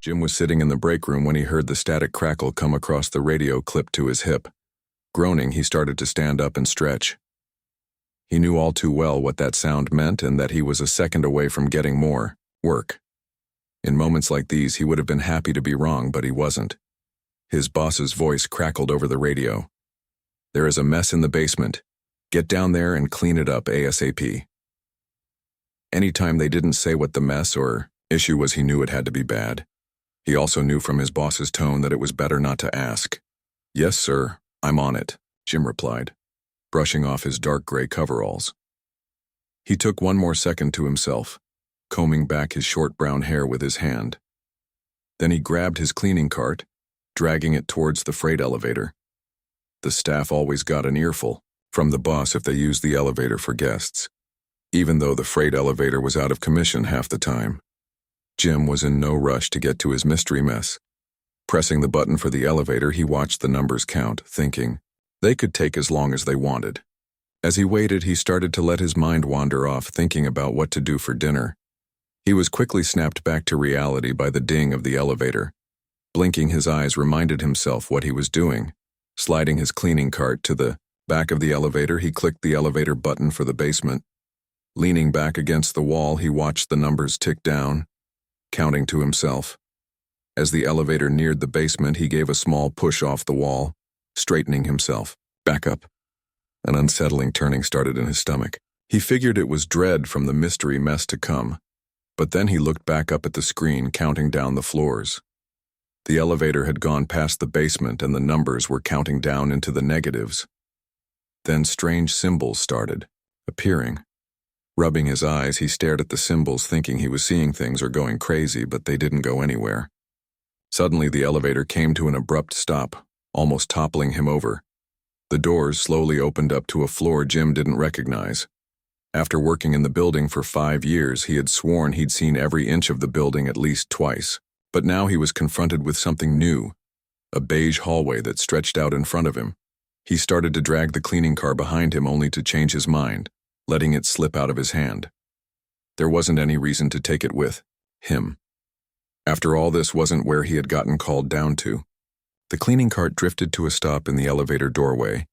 Jim was sitting in the break room when he heard the static crackle come across the radio clipped to his hip. Groaning, he started to stand up and stretch. He knew all too well what that sound meant and that he was a second away from getting more work. In moments like these, he would have been happy to be wrong, but he wasn't. His boss's voice crackled over the radio. "There is a mess in the basement. Get down there and clean it up ASAP." Anytime they didn't say what the mess or issue was, he knew it had to be bad. He also knew from his boss's tone that it was better not to ask. "Yes, sir, I'm on it," Jim replied, brushing off his dark gray coveralls. He took one more second to himself, combing back his short brown hair with his hand. Then he grabbed his cleaning cart, dragging it towards the freight elevator. The staff always got an earful from the boss if they used the elevator for guests, even though the freight elevator was out of commission half the time. Jim was in no rush to get to his mystery mess. Pressing the button for the elevator, he watched the numbers count, thinking they could take as long as they wanted. As he waited, he started to let his mind wander off, thinking about what to do for dinner. He was quickly snapped back to reality by the ding of the elevator. Blinking his eyes reminded himself what he was doing. Sliding his cleaning cart to the back of the elevator, he clicked the elevator button for the basement. Leaning back against the wall, he watched the numbers tick down, counting to himself. As the elevator neared the basement, he gave a small push off the wall, straightening himself. Back up. An unsettling turning started in his stomach. He figured it was dread from the mystery mess to come, but then he looked back up at the screen, counting down the floors. The elevator had gone past the basement and the numbers were counting down into the negatives. Then strange symbols started appearing. Rubbing his eyes, he stared at the symbols, thinking he was seeing things or going crazy, but they didn't go anywhere. Suddenly, the elevator came to an abrupt stop, almost toppling him over. The doors slowly opened up to a floor Jim didn't recognize. After working in the building for 5 years, he had sworn he'd seen every inch of the building at least twice. But now he was confronted with something new, a beige hallway that stretched out in front of him. He started to drag the cleaning car behind him, only to change his mind, letting it slip out of his hand. There wasn't any reason to take it with him. After all, this wasn't where he had gotten called down to. The cleaning cart drifted to a stop in the elevator doorway,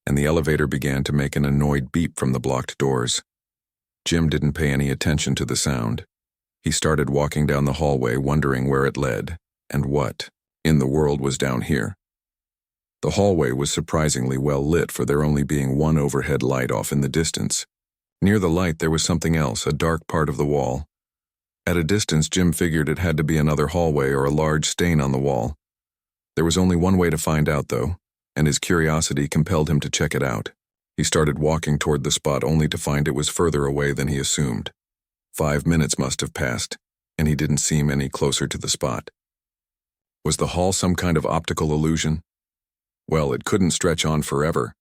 and the elevator began to make an annoyed beep from the blocked doors. Jim didn't pay any attention to the sound. He started walking down the hallway, wondering where it led, and what in the world was down here. The hallway was surprisingly well lit, for there only being one overhead light off in the distance. Near the light there was something else, a dark part of the wall. At a distance, Jim figured it had to be another hallway or a large stain on the wall. There was only one way to find out, though, and his curiosity compelled him to check it out. He started walking toward the spot, only to find it was further away than he assumed. 5 minutes must have passed, and he didn't seem any closer to the spot. Was the hall some kind of optical illusion? Well, it couldn't stretch on forever.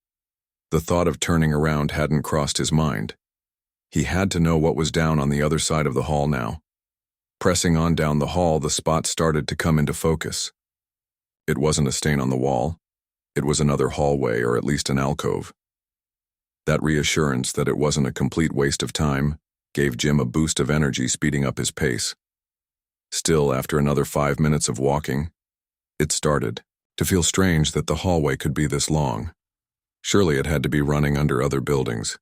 The thought of turning around hadn't crossed his mind. He had to know what was down on the other side of the hall now. Pressing on down the hall, the spot started to come into focus. It wasn't a stain on the wall. It was another hallway, or at least an alcove. That reassurance that it wasn't a complete waste of time gave Jim a boost of energy, speeding up his pace. Still, after another 5 minutes of walking, it started to feel strange that the hallway could be this long. Surely it had to be running under other buildings.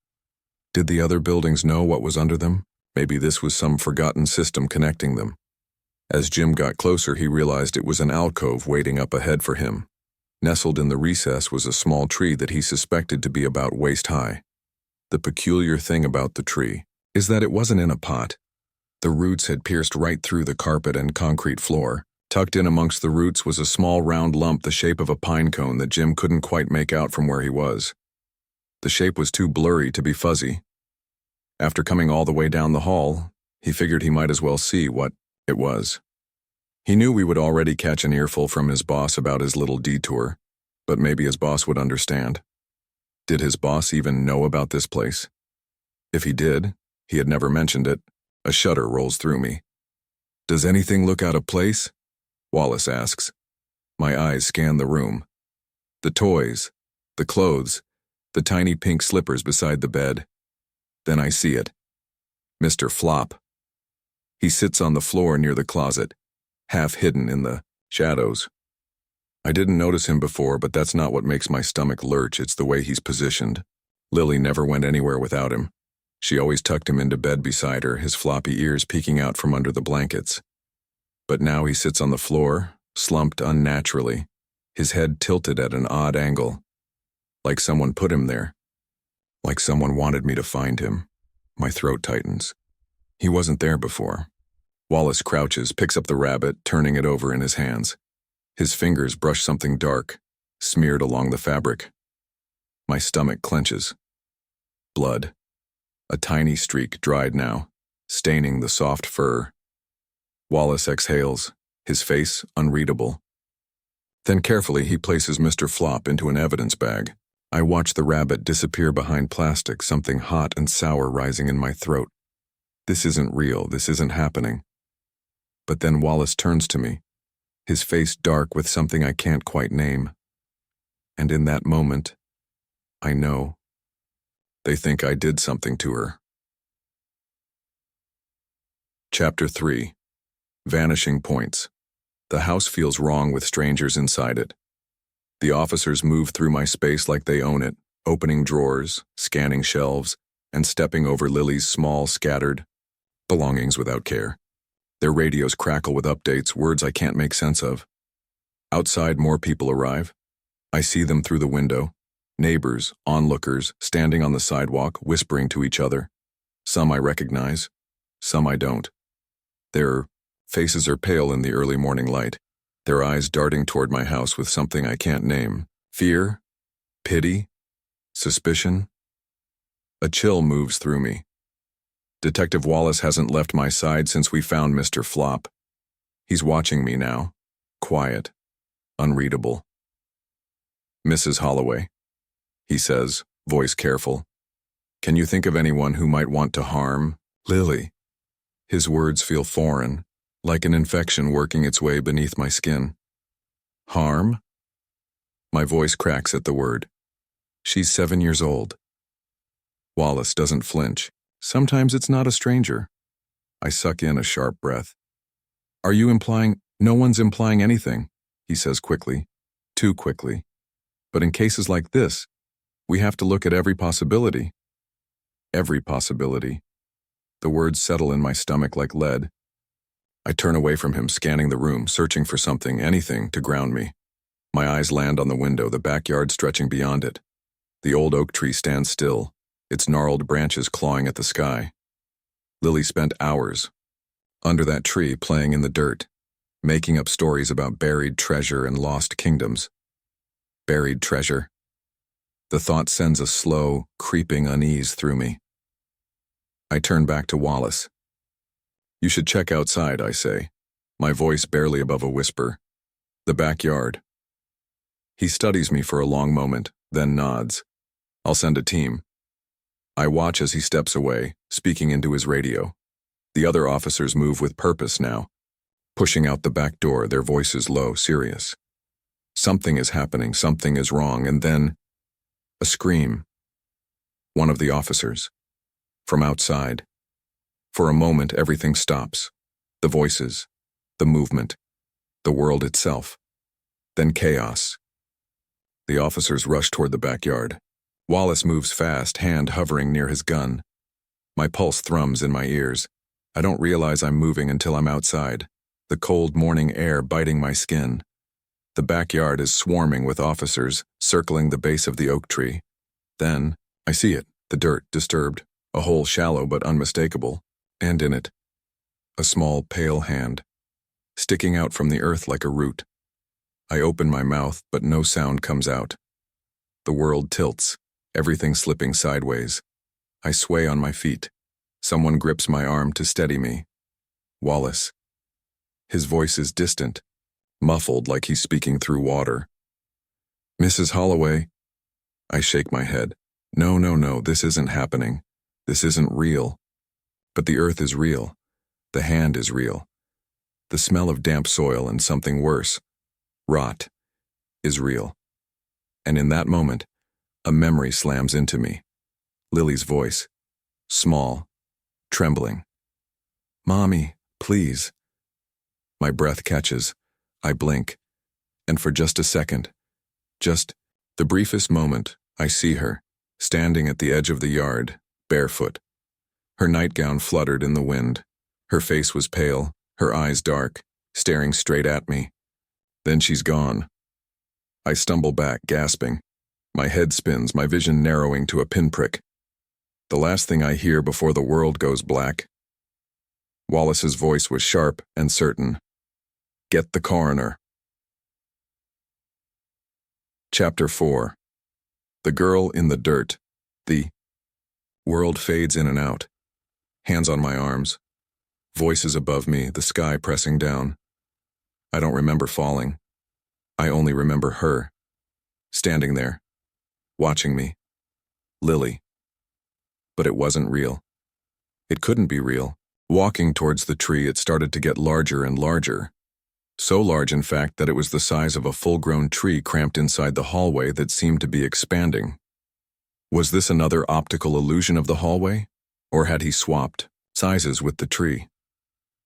Did the other buildings know what was under them? Maybe this was some forgotten system connecting them. As Jim got closer, he realized it was an alcove waiting up ahead for him. Nestled in the recess was a small tree that he suspected to be about waist high. The peculiar thing about the tree is that it wasn't in a pot. The roots had pierced right through the carpet and concrete floor. Tucked in amongst the roots was a small round lump the shape of a pine cone that Jim couldn't quite make out from where he was. The shape was too blurry to be fuzzy. After coming all the way down the hall, he figured he might as well see what it was. He knew we would already catch an earful from his boss about his little detour, but maybe his boss would understand. Did his boss even know about this place? If he did, he had never mentioned it. A shudder rolls through me. "Does anything look out of place?" Wallace asks. My eyes scan the room. The toys, the clothes, the tiny pink slippers beside the bed. Then I see it. Mr. Flop. He sits on the floor near the closet, half hidden in the shadows. I didn't notice him before, but that's not what makes my stomach lurch, it's the way he's positioned. Lily never went anywhere without him. She always tucked him into bed beside her, his floppy ears peeking out from under the blankets. But now he sits on the floor, slumped unnaturally, his head tilted at an odd angle. Like someone put him there. Like someone wanted me to find him. My throat tightens. He wasn't there before. Wallace crouches, picks up the rabbit, turning it over in his hands. His fingers brush something dark, smeared along the fabric. My stomach clenches. Blood. A tiny streak, dried now, staining the soft fur. Wallace exhales, his face unreadable. Then carefully he places Mr. Flop into an evidence bag. I watch the rabbit disappear behind plastic, something hot and sour rising in my throat. This isn't real, this isn't happening. But then Wallace turns to me, his face dark with something I can't quite name. And in that moment, I know. They think I did something to her. Chapter 3. Vanishing Points. The house feels wrong with strangers inside it. The officers move through my space like they own it, opening drawers, scanning shelves, and stepping over Lily's small, scattered belongings without care. Their radios crackle with updates, words I can't make sense of. Outside, more people arrive. I see them through the window. Neighbors, onlookers, standing on the sidewalk, whispering to each other. Some I recognize, some I don't. Their faces are pale in the early morning light, their eyes darting toward my house with something I can't name. Fear? Pity? Suspicion? A chill moves through me. Detective Wallace hasn't left my side since we found Mr. Flop. He's watching me now, quiet, unreadable. Mrs. Holloway, he says, voice careful. Can you think of anyone who might want to harm Lily? His words feel foreign, like an infection working its way beneath my skin. Harm? My voice cracks at the word. She's 7 years old. Wallace doesn't flinch. Sometimes it's not a stranger. I suck in a sharp breath. Are you implying? No one's implying anything, he says quickly, too quickly. But in cases like this, we have to look at every possibility. Every possibility. The words settle in my stomach like lead. I turn away from him, scanning the room, searching for something, anything, to ground me. My eyes land on the window, the backyard stretching beyond it. The old oak tree stands still, its gnarled branches clawing at the sky. Lily spent hours under that tree, playing in the dirt, making up stories about buried treasure and lost kingdoms. Buried treasure. The thought sends a slow, creeping unease through me. I turn back to Wallace. You should check outside, I say, my voice barely above a whisper. The backyard. He studies me for a long moment, then nods. I'll send a team. I watch as he steps away, speaking into his radio. The other officers move with purpose now, pushing out the back door, their voices low, serious. Something is happening, something is wrong, and then a scream. One of the officers. From outside. For a moment, everything stops. The voices, the movement, the world itself. Then chaos. The officers rush toward the backyard. Wallace moves fast, hand hovering near his gun. My pulse thrums in my ears. I don't realize I'm moving until I'm outside, the cold morning air biting my skin. The backyard is swarming with officers, circling the base of the oak tree. Then, I see it, the dirt, disturbed, a hole shallow but unmistakable, and in it, a small, pale hand, sticking out from the earth like a root. I open my mouth, but no sound comes out. The world tilts, everything slipping sideways. I sway on my feet. Someone grips my arm to steady me. Wallace. His voice is distant, muffled like he's speaking through water. Mrs. Holloway. I shake my head. No, this isn't happening. This isn't real. But the earth is real. The hand is real. The smell of damp soil and something worse, rot, is real. And in that moment, a memory slams into me. Lily's voice, small, trembling. Mommy, please. My breath catches. I blink. And for just a second, just the briefest moment, I see her, standing at the edge of the yard, barefoot. Her nightgown fluttered in the wind. Her face was pale, her eyes dark, staring straight at me. Then she's gone. I stumble back, gasping. My head spins, my vision narrowing to a pinprick. The last thing I hear before the world goes black. Wallace's voice was sharp and certain. Get the coroner. Chapter 4. The Girl in the Dirt. The world fades in and out. Hands on my arms. Voices above me, the sky pressing down. I don't remember falling. I only remember her. Standing there. Watching me. Lily. But it wasn't real. It couldn't be real. Walking towards the tree, it started to get larger and larger. So large, in fact, that it was the size of a full-grown tree cramped inside the hallway that seemed to be expanding. Was this another optical illusion of the hallway? Or had he swapped sizes with the tree?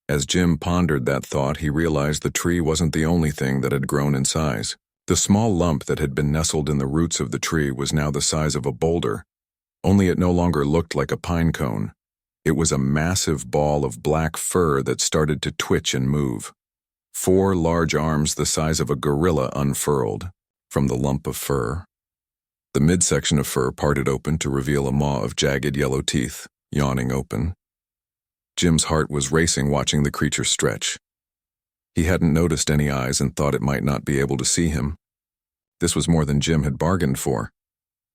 As Jim pondered that thought, he realized the tree wasn't the only thing that had grown in size. The small lump that had been nestled in the roots of the tree was now the size of a boulder, only it no longer looked like a pine cone. It was a massive ball of black fur that started to twitch and move. 4 large arms the size of a gorilla unfurled from the lump of fur. The midsection of fur parted open to reveal a maw of jagged yellow teeth, yawning open. Jim's heart was racing watching the creature stretch. He hadn't noticed any eyes and thought it might not be able to see him. This was more than Jim had bargained for.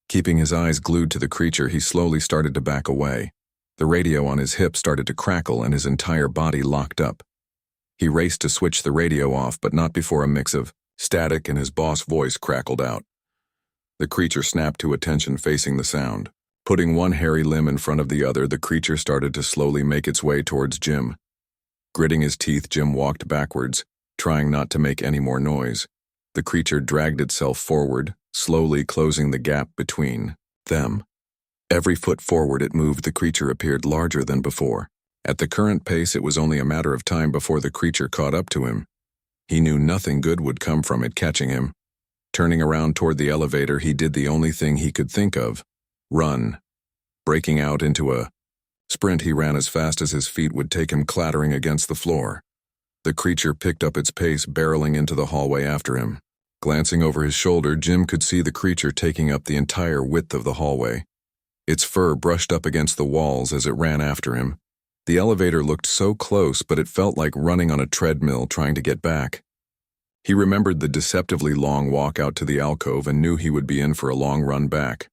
Keeping his eyes glued to the creature, he slowly started to back away. The radio on his hip started to crackle and his entire body locked up. He raced to switch the radio off, but not before a mix of static and his boss voice crackled out. The creature snapped to attention, facing the sound. Putting one hairy limb in front of the other, the creature started to slowly make its way towards Jim. Gritting his teeth, Jim walked backwards, trying not to make any more noise. The creature dragged itself forward, slowly closing the gap between them. Every foot forward it moved, the creature appeared larger than before. At the current pace, it was only a matter of time before the creature caught up to him. He knew nothing good would come from it catching him. Turning around toward the elevator, he did the only thing he could think of: run. Breaking out into a sprint, he ran as fast as his feet would take him, clattering against the floor. The creature picked up its pace, barreling into the hallway after him. Glancing over his shoulder, Jim could see the creature taking up the entire width of the hallway. Its fur brushed up against the walls as it ran after him. The elevator looked so close, but it felt like running on a treadmill trying to get back. He remembered the deceptively long walk out to the alcove and knew he would be in for a long run back.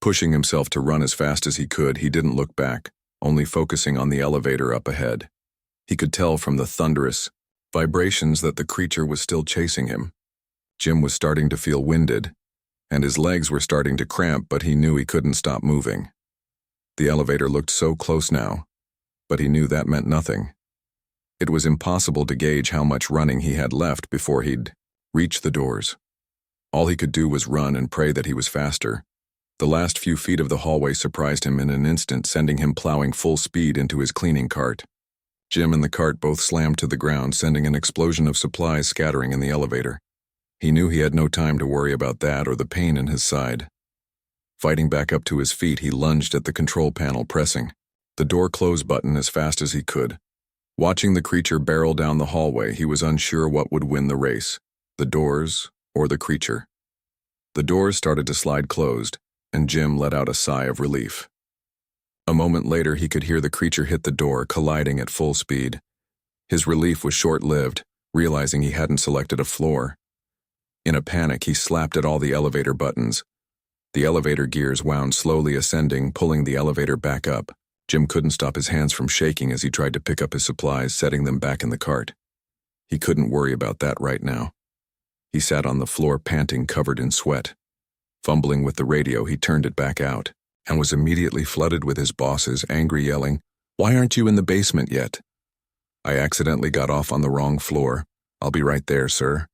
Pushing himself to run as fast as he could, he didn't look back, only focusing on the elevator up ahead. He could tell from the thunderous vibrations that the creature was still chasing him. Jim was starting to feel winded, and his legs were starting to cramp, but he knew he couldn't stop moving. The elevator looked so close now, but he knew that meant nothing. It was impossible to gauge how much running he had left before he'd reach the doors. All he could do was run and pray that he was faster. The last few feet of the hallway surprised him in an instant, sending him plowing full speed into his cleaning cart. Jim and the cart both slammed to the ground, sending an explosion of supplies scattering in the elevator. He knew he had no time to worry about that or the pain in his side. Fighting back up to his feet, he lunged at the control panel, pressing the door close button as fast as he could. Watching the creature barrel down the hallway, he was unsure what would win the race, the doors or the creature. The doors started to slide closed, and Jim let out a sigh of relief. A moment later, he could hear the creature hit the door, colliding at full speed. His relief was short-lived, realizing he hadn't selected a floor. In a panic, he slapped at all the elevator buttons. The elevator gears wound slowly ascending, pulling the elevator back up. Jim couldn't stop his hands from shaking as he tried to pick up his supplies, setting them back in the cart. He couldn't worry about that right now. He sat on the floor, panting, covered in sweat. Fumbling with the radio, he turned it back out, and was immediately flooded with his boss's angry yelling, "Why aren't you in the basement yet?" "I accidentally got off on the wrong floor. I'll be right there, sir."